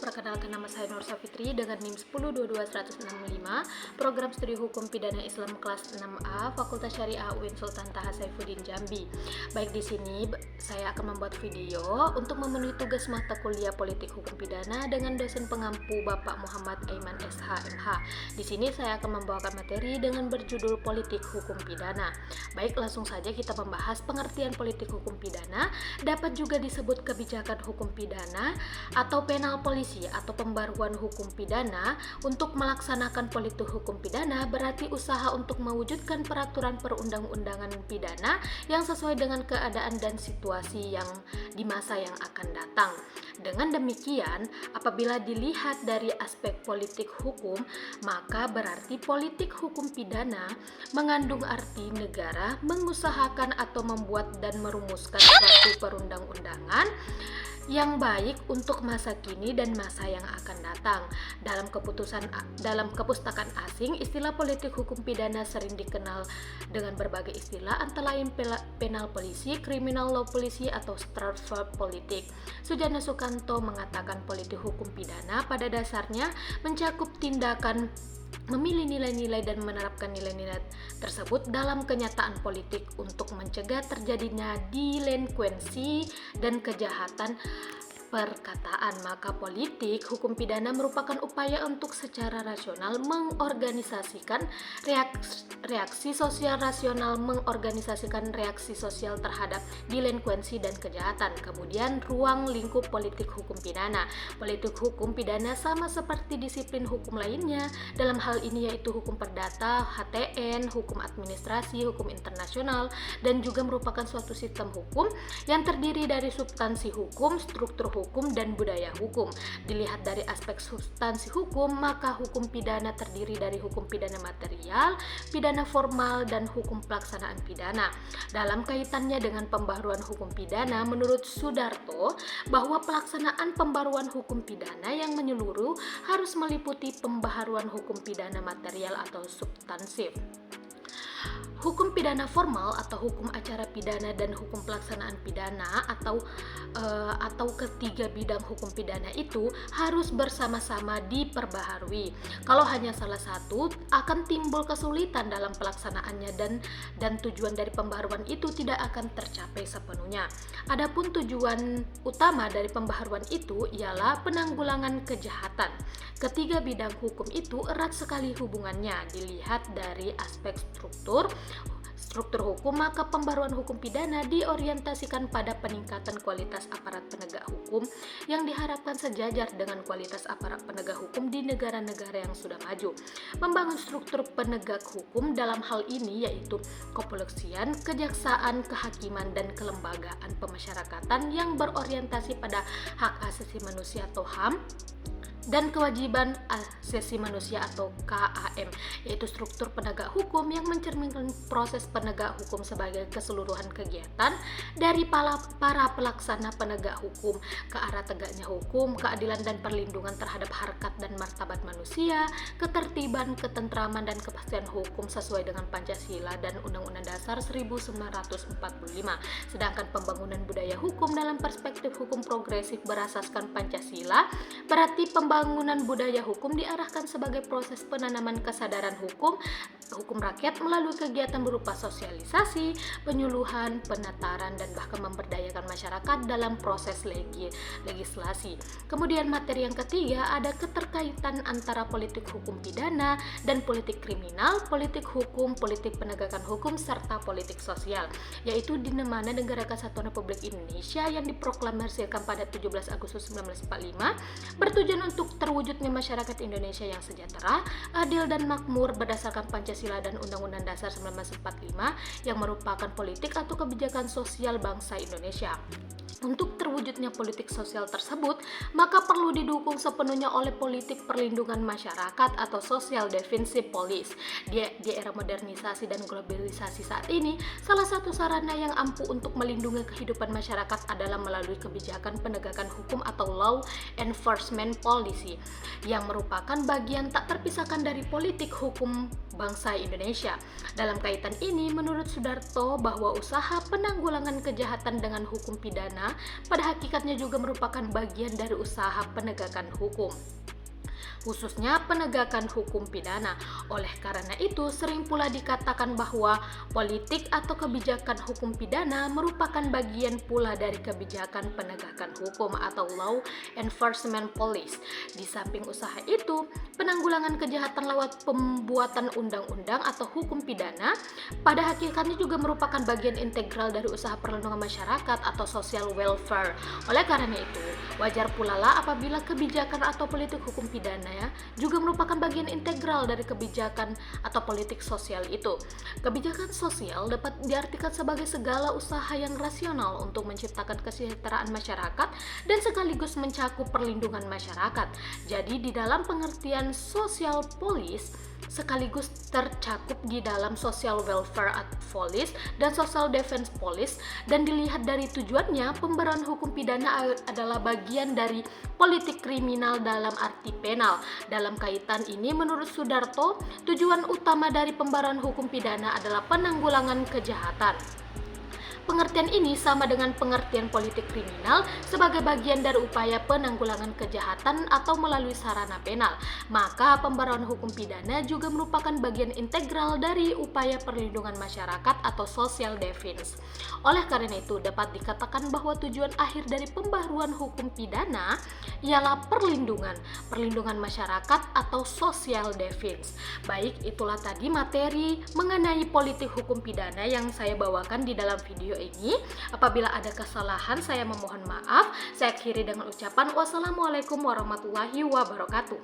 perkenalkan nama saya Nur Safitri dengan NIM 1022165, Program Studi Hukum Pidana Islam kelas 6A, Fakultas Syariah UIN Sultan Taha Saifuddin Jambi. Baik, di sini saya akan membuat video untuk memenuhi tugas mata kuliah Politik Hukum Pidana dengan dosen pengampu Bapak Muhammad Aiman SH.MH. Di sini saya akan membawakan materi dengan berjudul Politik Hukum Pidana. Baik, langsung saja kita membahas pengertian politik hukum pidana. Dapat juga disebut kebijakan hukum pidana atau penal polisi atau pembaruan hukum pidana. Untuk melaksanakan politik hukum pidana berarti usaha untuk mewujudkan peraturan perundang-undangan pidana yang sesuai dengan keadaan dan situasi yang di masa yang akan datang. Dengan demikian, apabila dilihat dari aspek politik hukum, maka berarti politik hukum pidana mengandung arti negara mengusahakan atau membuat dan merumuskan suatu perundang-undangan yang baik untuk masa kini dan masa yang akan datang. Dalam kepustakaan asing, istilah politik hukum pidana sering dikenal dengan berbagai istilah, antara lain penal polisi, criminal law policy, atau structural politik. Sujana Sukanto mengatakan politik hukum pidana pada dasarnya mencakup tindakan memilih nilai-nilai dan menerapkan nilai-nilai tersebut dalam kenyataan politik untuk mencegah terjadinya delinkuensi dan kejahatan perkataan. Maka politik hukum pidana merupakan upaya untuk secara rasional mengorganisasikan reaksi sosial terhadap delinkuensi dan kejahatan. Kemudian ruang lingkup politik hukum pidana. Politik hukum pidana sama seperti disiplin hukum lainnya, dalam hal ini yaitu hukum perdata, HTN, hukum administrasi, hukum internasional, dan juga merupakan suatu sistem hukum yang terdiri dari substansi hukum, struktur hukum, dan budaya hukum. Dilihat dari aspek substansi hukum, maka hukum pidana terdiri dari hukum pidana material, pidana formal, dan hukum pelaksanaan pidana. Dalam kaitannya dengan pembaharuan hukum pidana, menurut Sudarto bahwa pelaksanaan pembaharuan hukum pidana yang menyeluruh harus meliputi pembaharuan hukum pidana material atau substansif. Hukum pidana formal atau hukum acara pidana dan hukum pelaksanaan pidana atau ketiga bidang hukum pidana itu harus bersama-sama diperbaharui. Kalau hanya salah satu, akan timbul kesulitan dalam pelaksanaannya dan tujuan dari pembaharuan itu tidak akan tercapai sepenuhnya. Adapun tujuan utama dari pembaharuan itu ialah penanggulangan kejahatan. Ketiga bidang hukum itu erat sekali hubungannya. Dilihat dari aspek struktur hukum, maka pembaharuan hukum pidana diorientasikan pada peningkatan kualitas aparat penegak hukum yang diharapkan sejajar dengan kualitas aparat penegak hukum di negara-negara yang sudah maju. Membangun struktur penegak hukum dalam hal ini yaitu kepolisian, kejaksaan, kehakiman, dan kelembagaan pemasyarakatan yang berorientasi pada hak asasi manusia atau HAM dan kewajiban asasi manusia atau KAM, yaitu struktur penegak hukum yang mencerminkan proses penegak hukum sebagai keseluruhan kegiatan dari para pelaksana penegak hukum ke arah tegaknya hukum, keadilan dan perlindungan terhadap harkat dan martabat manusia, ketertiban, ketentraman, dan kepastian hukum sesuai dengan Pancasila dan Undang-Undang Dasar 1945. Sedangkan pembangunan budaya hukum dalam perspektif hukum progresif berasaskan Pancasila berarti pembangunan budaya hukum diarahkan sebagai proses penanaman kesadaran hukum rakyat melalui kegiatan berupa sosialisasi, penyuluhan, penataran, dan bahkan memberdayakan masyarakat dalam proses legislasi. Kemudian materi yang ketiga ada keterkaitan antara politik hukum pidana dan politik kriminal, politik hukum, politik penegakan hukum, serta politik sosial, yaitu di mana Negara Kesatuan Republik Indonesia yang diproklamasikan pada 17 Agustus 1945 bertujuan untuk terwujudnya masyarakat Indonesia yang sejahtera, adil, dan makmur berdasarkan Pancasila dan Undang-Undang Dasar 1945 yang merupakan politik atau kebijakan sosial bangsa Indonesia. Untuk terwujudnya politik sosial tersebut, maka perlu didukung sepenuhnya oleh politik perlindungan masyarakat atau social defensive policy. Di era modernisasi dan globalisasi saat ini, salah satu sarana yang ampuh untuk melindungi kehidupan masyarakat adalah melalui kebijakan penegakan hukum atau law enforcement policy, yang merupakan bagian tak terpisahkan dari politik hukum bangsa Indonesia. Dalam kaitan ini, menurut Sudarto bahwa usaha penanggulangan kejahatan dengan hukum pidana pidana pada hakikatnya juga merupakan bagian dari usaha penegakan hukum, khususnya penegakan hukum pidana. Oleh karena itu, sering pula dikatakan bahwa politik atau kebijakan hukum pidana merupakan bagian pula dari kebijakan penegakan hukum atau law enforcement policy. Di samping usaha itu, penanggulangan kejahatan lewat pembuatan undang-undang atau hukum pidana pada hakikatnya juga merupakan bagian integral dari usaha perlindungan masyarakat atau social welfare. Oleh karena itu, wajar pula lah apabila kebijakan atau politik hukum pidana juga merupakan bagian integral dari kebijakan atau politik sosial itu. Kebijakan sosial dapat diartikan sebagai segala usaha yang rasional untuk menciptakan kesejahteraan masyarakat dan sekaligus mencakup perlindungan masyarakat. Jadi di dalam pengertian social police sekaligus tercakup di dalam social welfare police dan social defense police, dan dilihat dari tujuannya, pemberantasan hukum pidana adalah bagian dari politik kriminal dalam arti penal. Dalam kaitan ini, menurut Sudarto, tujuan utama dari pemberantasan hukum pidana adalah penanggulangan kejahatan. Pengertian ini sama dengan pengertian politik kriminal sebagai bagian dari upaya penanggulangan kejahatan atau melalui sarana penal. Maka pemberantasan hukum pidana juga merupakan bagian integral dari upaya perlindungan masyarakat atau social defense. Oleh karena itu, dapat dikatakan bahwa tujuan akhir dari pembaharuan hukum pidana ialah perlindungan masyarakat atau social defense. Baik, itulah tadi materi mengenai politik hukum pidana yang saya bawakan di dalam video ini. Apabila ada kesalahan, saya memohon maaf. Saya akhiri dengan ucapan wassalamualaikum warahmatullahi wabarakatuh.